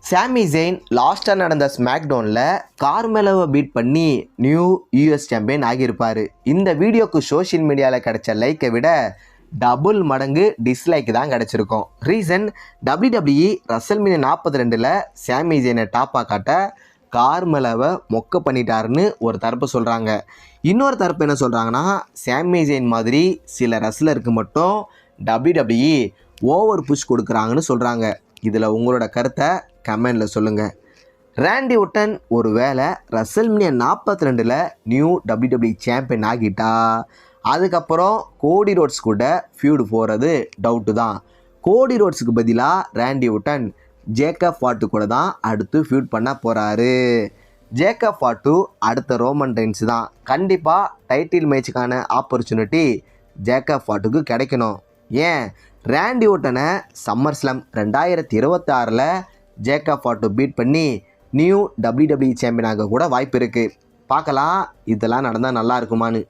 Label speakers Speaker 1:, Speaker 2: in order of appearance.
Speaker 1: சாமி ஜெயின் லாஸ்ட்டாக நடந்த ஸ்மாக்டவுனில் கார்மெலோவை பீட் பண்ணி நியூ யூஎஸ் சாம்பியன் ஆகியிருப்பார். இந்த வீடியோக்கு சோஷியல் மீடியாவில் கிடைச்ச லைக்கை விட டபுள் மடங்கு டிஸ்லைக் தான் கிடச்சிருக்கும். ரீசன் WWE ரசல்மீனியா 42ல் சாமி ஜெயினை டாப்பாக காட்ட கார்மெலோவை மொக்க பண்ணிட்டாருன்னு ஒரு தரப்பு சொல்கிறாங்க. இன்னொரு தரப்பு என்ன சொல்கிறாங்கன்னா, சாமி ஜெயின் மாதிரி சில ரெஸ்லருக்கு மட்டும் WWE ஓவர் புஷ் கொடுக்குறாங்கன்னு சொல்கிறாங்க. இதில் உங்களோட கருத்தை கமெண்டில் சொல்லுங்கள். ராண்டி ஒர்டன் ஒரு வேளை ரசல்மீனியா 42ல் நியூ WWE சாம்பியன் ஆகிட்டா அதுக்கப்புறம் கோடி ரோட்ஸ் கூட ஃபியூடு போகிறது டவுட்டு தான். கோடி ரோட்ஸுக்கு பதிலாக ராண்டி ஒர்டன் ஜேக்கப் ஃபாட்டு கூட தான் அடுத்து ஃபியூட் பண்ண போகிறாரு. ஜேக்கப் ஃபாட்டு அடுத்த ரோமன் ரெயின்ஸ் தான். கண்டிப்பாக டைட்டில் மேட்சுக்கான ஆப்பர்ச்சுனிட்டி ஜேக்கப் ஃபாட்டுக்கு கிடைக்கணும். ஏன், ராண்டி ஒர்டனை சம்மர் ஸ்லாம் 2026ல் ஜேக்கப் ஃபாட்டு பீட் பண்ணி நியூ WWE சாம்பியனாக கூட வாய்ப்பு இருக்குது. பார்க்கலாம் இதெல்லாம் நடந்தால் நல்லா இருக்குமான்னு.